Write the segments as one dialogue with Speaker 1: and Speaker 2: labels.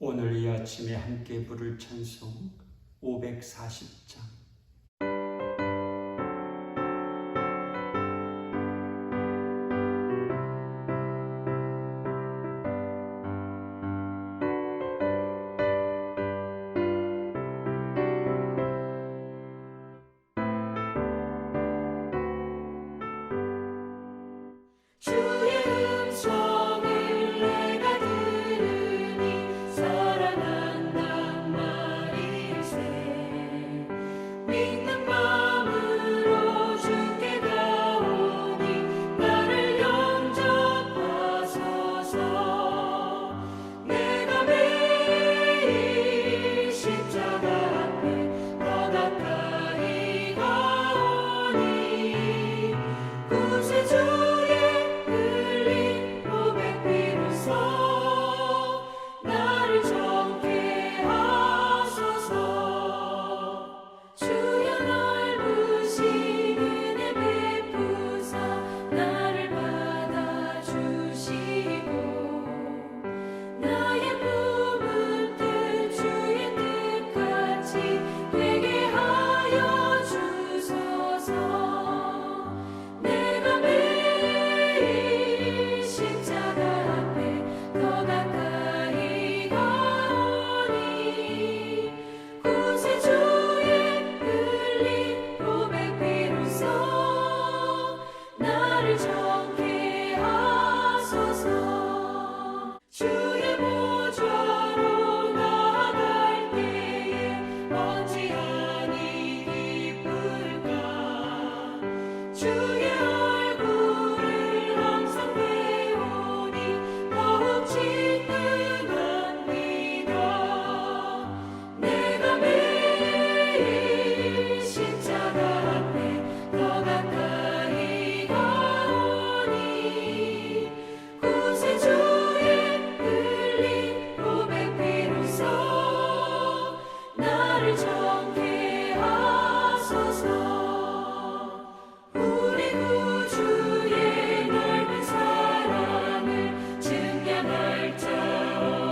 Speaker 1: 오늘 이 아침에 함께 부를 찬송 540장.
Speaker 2: 주의 음성을 내가 들으니 사랑한단 말일세. 믿는 마음으로 주께 가오니 나를 영접하소서. 내가 매일 십자가 앞에 더 가까이 가오니 구세주의 나를 정케 하소서. 주여 넓으신 은혜 베푸사 나를 받아주시고 나의 품은 뜻 주의 뜻같이 되게 하여 주소서. 내가 매일 십자가 앞에 더 가까이 가오니 구세주의 흘린 고백 비로소 나를 정케 하소서. 주의 보좌로 나아갈 때에 어찌하니 기쁠까. 주의 얼굴을 항상 배우니 더욱 친근합니다. 내가 매일 십자가 앞에 더 가까이 가오니 구세주의 흘린 고백 비로소 나를 정케 하소서. 우리 구주의 넓은 사랑을 증명할 자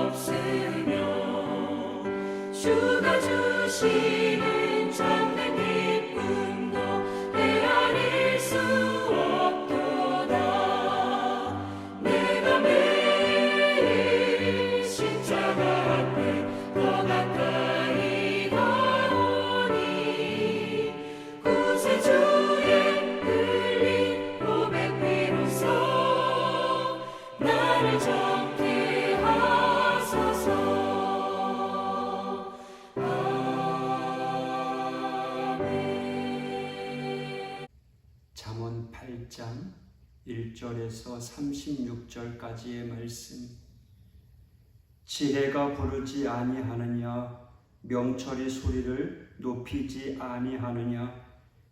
Speaker 2: 없으며 주가 주시는 참된 기쁨도 헤아릴 수 없도다. 내가 매일 십자가 앞에 더 가까이 가오니 구세주의 흘린 고백 비로소 나를 정케 하소서. 아멘.
Speaker 1: 잠언 8장 1절에서 36절까지의 말씀. 지혜가 부르지 아니하느냐, 명철이 소리를 높이지 아니하느냐.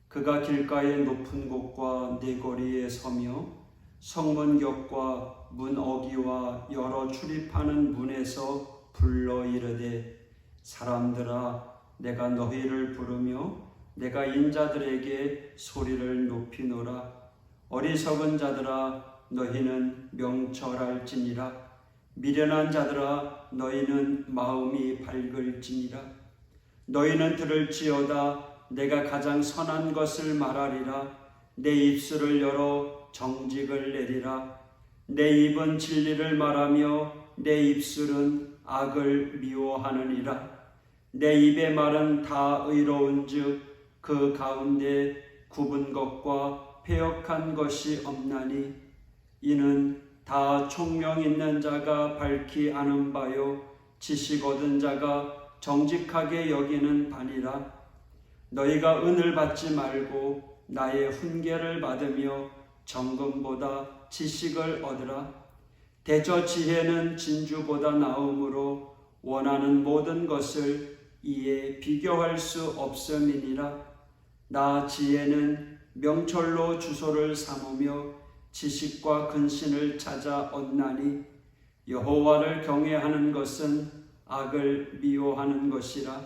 Speaker 1: 그가 길가의 높은 곳과 내거리에 서며 성문격과 문 어기와 여러 출입하는 문에서 불러 이르되, 사람들아 내가 너희를 부르며 내가 인자들에게 소리를 높이노라. 어리석은 자들아 너희는 명철할지니라. 미련한 자들아 너희는 마음이 밝을지니라. 너희는 들을지어다. 내가 가장 선한 것을 말하리라. 내 입술을 열어 정직을 내리라. 내 입은 진리를 말하며 내 입술은 악을 미워하느니라. 내 입의 말은 다 의로운즉 그 가운데 굽은 것과 패역한 것이 없나니. 이는 다 총명 있는 자가 밝히 아는 바요 지식 얻은 자가 정직하게 여기는 바니라. 너희가 은을 받지 말고 나의 훈계를 받으며 정금보다 지식을 얻으라. 대저 지혜는 진주보다 나음으로 원하는 모든 것을 이에 비교할 수 없음이니라. 나 지혜는 명철로 주소를 삼으며 지식과 근신을 찾아 얻나니. 여호와를 경외하는 것은 악을 미워하는 것이라.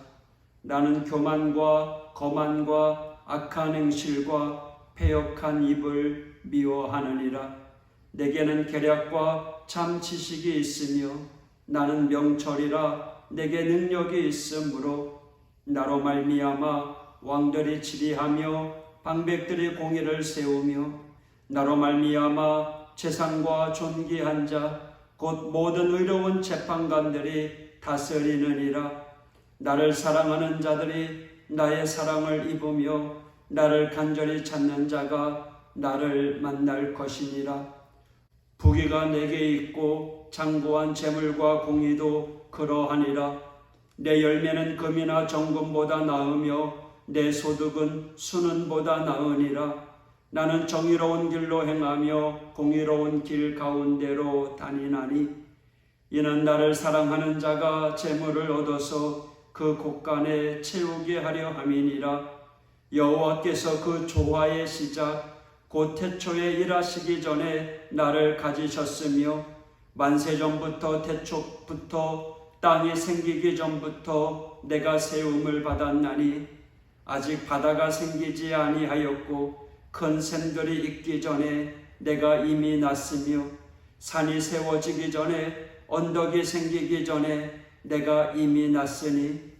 Speaker 1: 나는 교만과 거만과 악한 행실과 패역한 입을 미워하느니라. 내게는 계략과 참 지식이 있으며 나는 명철이라 내게 능력이 있으므로 나로 말미암아 왕들이 치리하며 방백들이 공의를 세우며 나로 말미암아 재상과 존귀한 자 곧 모든 의로운 재판관들이 다스리느니라. 나를 사랑하는 자들이 나의 사랑을 입으며 나를 간절히 찾는 자가 나를 만날 것이니라. 부귀가 내게 있고 장구한 재물과 공의도 그러하니라. 내 열매는 금이나 정금보다 나으며 내 소득은 수는보다 나으니라. 나는 정의로운 길로 행하며 공의로운 길 가운데로 다니나니 이는 나를 사랑하는 자가 재물을 얻어서 그 곳간에 채우게 하려 함이니라. 여호와께서 그 조화의 시작 곧 태초에 일하시기 전에 나를 가지셨으며 만세전부터 태초부터 땅이 생기기 전부터 내가 세움을 받았나니 아직 바다가 생기지 아니하였고 큰 샘들이 있기 전에 내가 이미 났으며 산이 세워지기 전에 언덕이 생기기 전에 내가 이미 났으니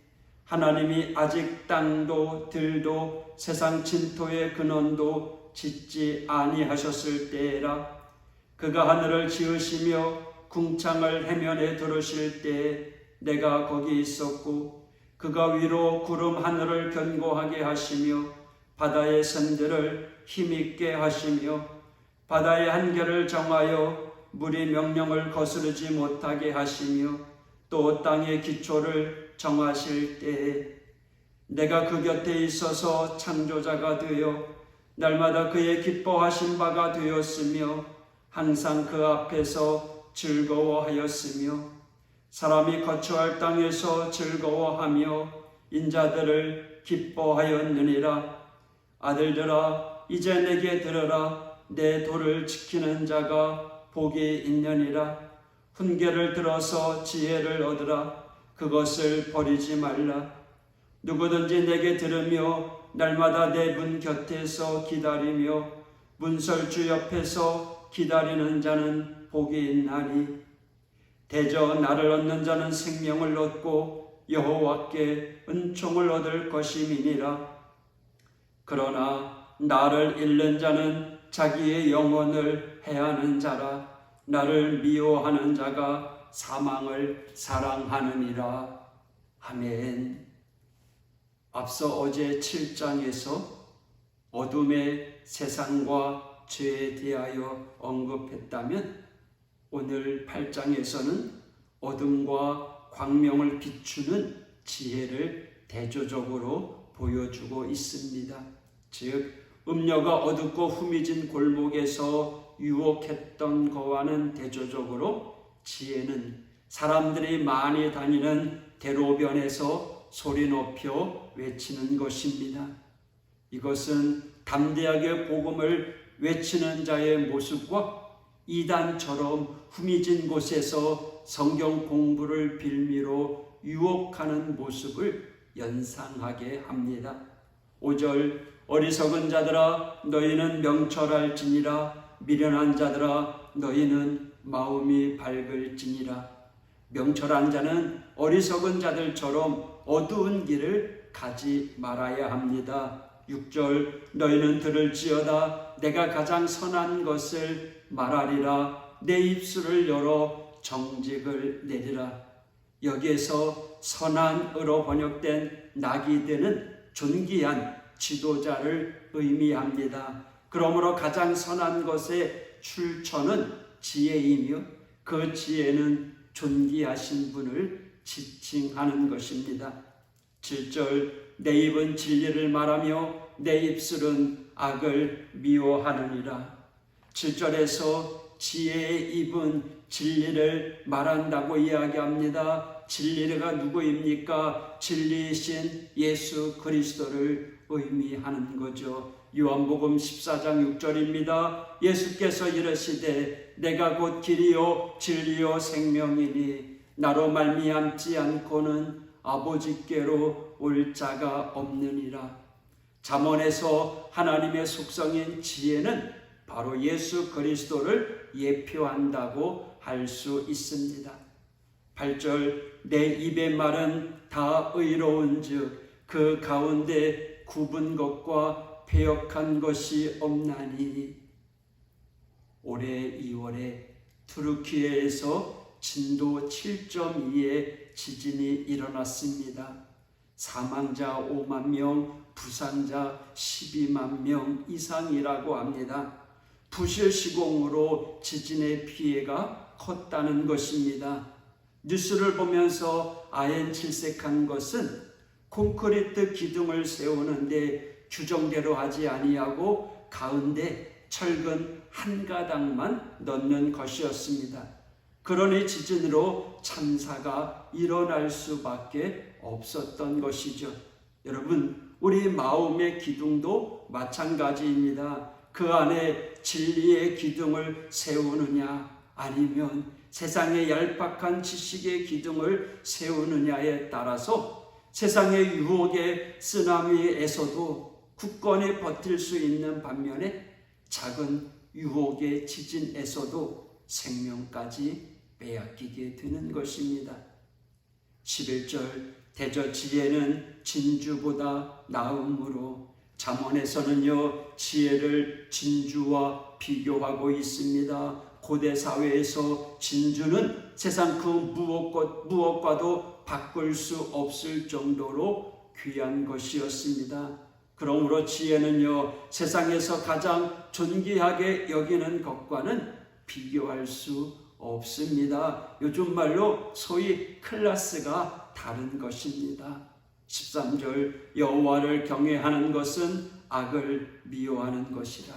Speaker 1: 하나님이 아직 땅도 들도 세상 진토의 근원도 짓지 아니하셨을 때에라. 그가 하늘을 지으시며 궁창을 해면에 두르실 때에 내가 거기 있었고 그가 위로 구름 하늘을 견고하게 하시며 바다의 샘들을 힘있게 하시며 바다의 한계를 정하여 물이 명령을 거스르지 못하게 하시며 또 땅의 기초를 정하실 때에 내가 그 곁에 있어서 창조자가 되어 날마다 그의 기뻐하신 바가 되었으며 항상 그 앞에서 즐거워하였으며 사람이 거처할 땅에서 즐거워하며 인자들을 기뻐하였느니라. 아들들아 이제 내게 들으라. 내 도를 지키는 자가 복이 있느니라. 훈계를 들어서 지혜를 얻으라. 그것을 버리지 말라. 누구든지 내게 들으며 날마다 내 문 곁에서 기다리며 문설주 옆에서 기다리는 자는 복이 있나니 대저 나를 얻는 자는 생명을 얻고 여호와께 은총을 얻을 것임이니라. 그러나 나를 잃는 자는 자기의 영혼을 해하는 자라. 나를 미워하는 자가 사망을 사랑하느니라. 아멘. 앞서 어제 7장에서 어둠의 세상과 죄에 대하여 언급했다면 오늘 8장에서는 어둠과 광명을 비추는 지혜를 대조적으로 보여주고 있습니다. 즉 음녀가 어둡고 후미진 골목에서 유혹했던 것과는 대조적으로 지혜는 사람들이 많이 다니는 대로변에서 소리 높여 외치는 것입니다. 이것은 담대하게 복음을 외치는 자의 모습과 이단처럼 후미진 곳에서 성경 공부를 빌미로 유혹하는 모습을 연상하게 합니다. 5절 어리석은 자들아 너희는 명철할지니라. 미련한 자들아 너희는 마음이 밝을지니라. 명철한 자는 어리석은 자들처럼 어두운 길을 가지 말아야 합니다. 6절 너희는 들을지어다. 내가 가장 선한 것을 말하리라. 내 입술을 열어 정직을 내리라. 여기에서 선한으로 번역된 낙이 되는 존귀한 지도자를 의미합니다. 그러므로 가장 선한 것의 출처는 지혜이며 그 지혜는 존귀하신 분을 지칭하는 것입니다. 7절 내 입은 진리를 말하며 내 입술은 악을 미워하느니라. 7절에서 지혜의 입은 진리를 말한다고 이야기합니다. 진리가 누구입니까? 진리이신 예수 그리스도를 의미하는 거죠. 요한복음 14장 6절입니다. 예수께서 이르시되 내가 곧 길이요 진리요 생명이니 나로 말미암지 않고는 아버지께로 올 자가 없느니라. 잠언에서 하나님의 속성인 지혜는 바로 예수 그리스도를 예표한다고 할 수 있습니다. 8절 내 입의 말은 다 의로운즉 그 가운데 굽은 것과 패역한 것이 없나니. 올해 2월에 투르키예에서 진도 7.2의 지진이 일어났습니다. 사망자 5만 명, 부상자 12만 명 이상이라고 합니다. 부실 시공으로 지진의 피해가 컸다는 것입니다. 뉴스를 보면서 아연칠색한 것은 콘크리트 기둥을 세우는데 규정대로 하지 아니하고 가운데 철근 한 가닥만 넣는 것이었습니다. 그러니 지진으로 참사가 일어날 수밖에 없었던 것이죠. 여러분, 우리 마음의 기둥도 마찬가지입니다. 그 안에 진리의 기둥을 세우느냐 아니면 세상의 얄팍한 지식의 기둥을 세우느냐에 따라서 세상의 유혹의 쓰나미에서도 굳건히 버틸 수 있는 반면에 작은 유혹의 지진에서도 생명까지 빼앗기게 되는 것입니다. 11절 대저지혜는 진주보다 나음으로. 잠언에서는요 지혜를 진주와 비교하고 있습니다. 고대 사회에서 진주는 세상 그 무엇과도 바꿀 수 없을 정도로 귀한 것이었습니다. 그러므로 지혜는요 세상에서 가장 존귀하게 여기는 것과는 비교할 수 없습니다. 요즘 말로 소위 클래스가 다른 것입니다. 13절 여호와를 경외하는 것은 악을 미워하는 것이라.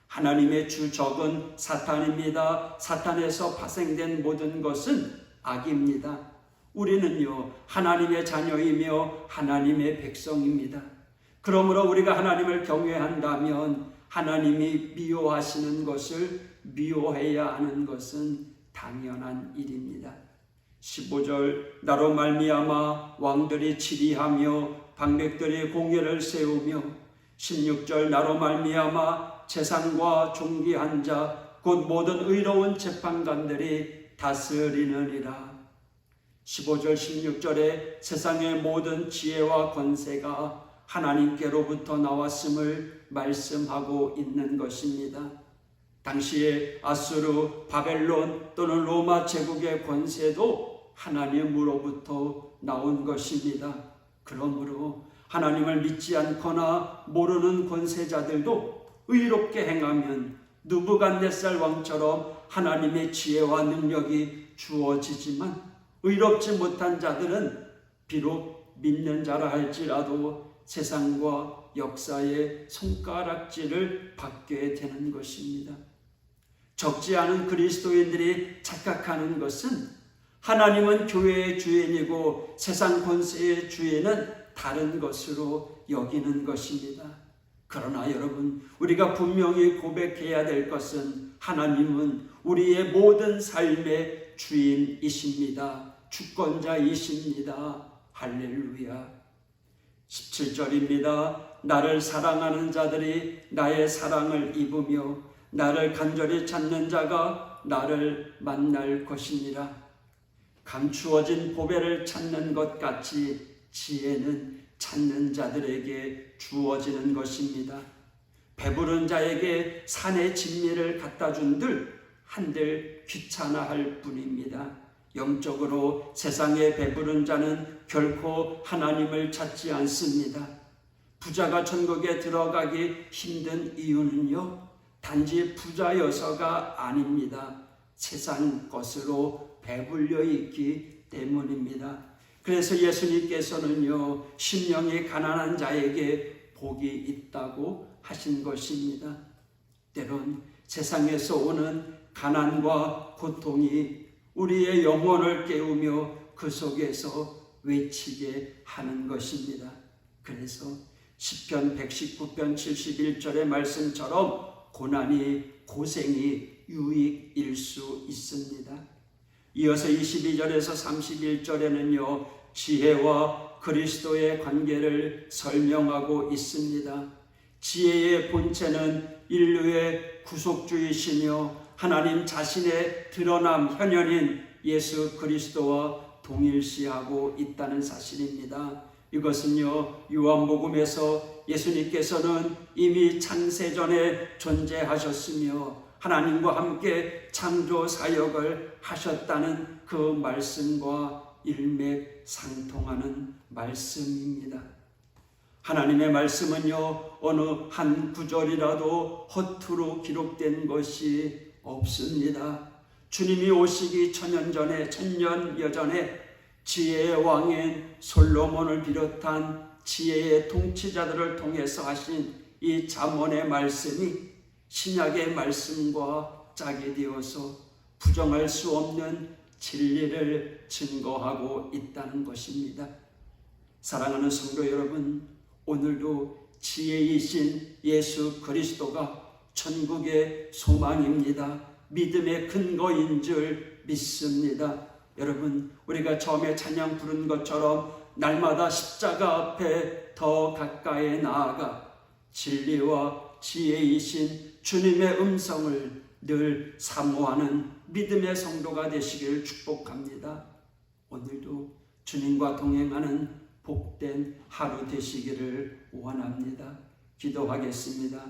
Speaker 1: 하나님의 주적은 사탄입니다. 사탄에서 파생된 모든 것은 악입니다. 우리는요 하나님의 자녀이며 하나님의 백성입니다. 그러므로 우리가 하나님을 경외한다면 하나님이 미워하시는 것을 미워해야 하는 것은 당연한 일입니다. 15절 나로 말미암아 왕들이 치리하며 방백들이 공회를 세우며. 16절 나로 말미암아 재상과 존귀한 자 곧 모든 의로운 재판관들이 다스리느니라. 15절 16절에 세상의 모든 지혜와 권세가 하나님께로부터 나왔음을 말씀하고 있는 것입니다. 당시에 아수르, 바벨론 또는 로마 제국의 권세도 하나님으로부터 나온 것입니다. 그러므로 하나님을 믿지 않거나 모르는 권세자들도 의롭게 행하면 느부갓네살 왕처럼 하나님의 지혜와 능력이 주어지지만, 의롭지 못한 자들은 비록 믿는 자라 할지라도 세상과 역사의 손가락질을 받게 되는 것입니다. 적지 않은 그리스도인들이 착각하는 것은 하나님은 교회의 주인이고 세상 권세의 주인은 다른 것으로 여기는 것입니다. 그러나 여러분, 우리가 분명히 고백해야 될 것은 하나님은 우리의 모든 삶의 주인이십니다. 주권자이십니다. 할렐루야. 17절입니다. 나를 사랑하는 자들이 나의 사랑을 입으며 나를 간절히 찾는 자가 나를 만날 것이니라. 감추어진 보배를 찾는 것 같이 지혜는 찾는 자들에게 주어지는 것입니다. 배부른 자에게 산의 진미를 갖다 준들 한들 귀찮아할 뿐입니다. 영적으로 세상에 배부른 자는 결코 하나님을 찾지 않습니다. 부자가 천국에 들어가기 힘든 이유는요, 단지 부자여서가 아닙니다. 세상 것으로 배불려 있기 때문입니다. 그래서 예수님께서는요, 심령이 가난한 자에게 복이 있다고 하신 것입니다. 때론 세상에서 오는 가난과 고통이 우리의 영혼을 깨우며 그 속에서 외치게 하는 것입니다. 그래서 시편 119편 71절의 말씀처럼 고난이, 고생이 유익일 수 있습니다. 이어서 22절에서 31절에는요, 지혜와 그리스도의 관계를 설명하고 있습니다. 지혜의 본체는 인류의 구속주이시며 하나님 자신의 드러남 현현인 예수 그리스도와 동일시하고 있다는 사실입니다. 이것은요, 요한복음에서 예수님께서는 이미 창세전에 존재하셨으며 하나님과 함께 창조 사역을 하셨다는 그 말씀과 일맥상통하는 말씀입니다. 하나님의 말씀은요, 어느 한 구절이라도 허투루 기록된 것이 없습니다. 주님이 오시기 천년 여전에 지혜의 왕인 솔로몬을 비롯한 지혜의 통치자들을 통해서 하신 이 잠언의 말씀이 신약의 말씀과 짝이 되어서 부정할 수 없는 진리를 증거하고 있다는 것입니다. 사랑하는 성도 여러분, 오늘도 지혜이신 예수 그리스도가 천국의 소망입니다. 믿음의 근거인 줄 믿습니다. 여러분, 우리가 처음에 찬양 부른 것처럼 날마다 십자가 앞에 더 가까이 나아가 진리와 지혜이신 주님의 음성을 늘 사모하는 믿음의 성도가 되시기를 축복합니다. 오늘도 주님과 동행하는 복된 하루 되시기를 원합니다. 기도하겠습니다.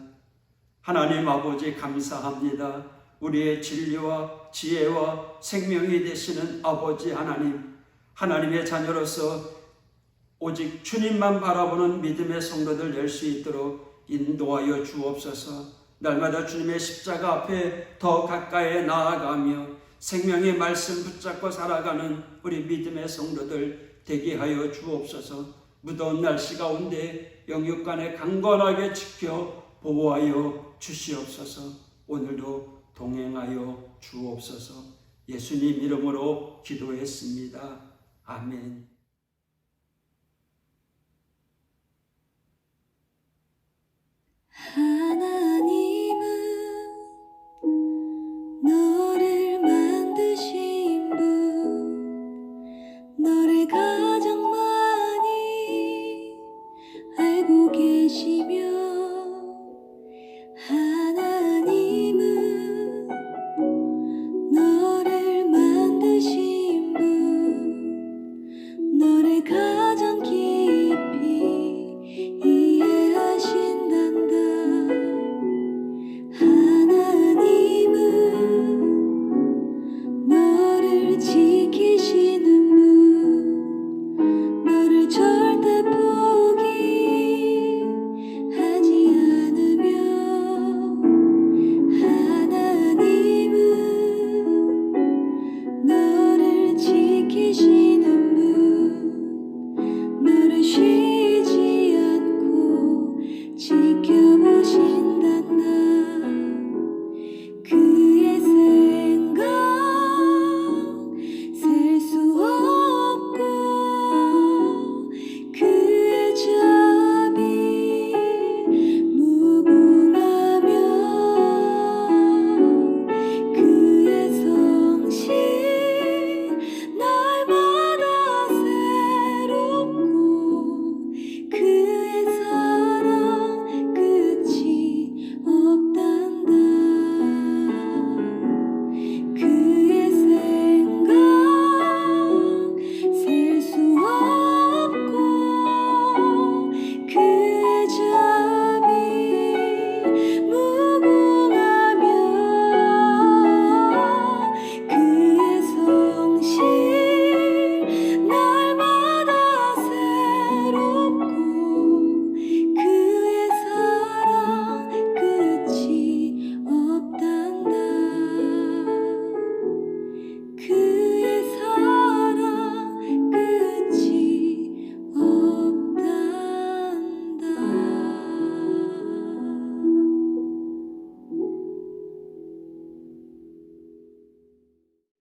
Speaker 1: 하나님 아버지, 감사합니다. 우리의 진리와 지혜와 생명이 되시는 아버지 하나님, 하나님의 자녀로서 오직 주님만 바라보는 믿음의 성도들 될 수 있도록 인도하여 주옵소서. 날마다 주님의 십자가 앞에 더 가까이 나아가며 생명의 말씀 붙잡고 살아가는 우리 믿음의 성도들 되게 하여 주옵소서. 무더운 날씨 가운데 영육간에 강건하게 지켜 보호하여 주시옵소서. 오늘도 동행하여 주옵소서. 예수님 이름으로 기도했습니다. 아멘.
Speaker 2: 하나님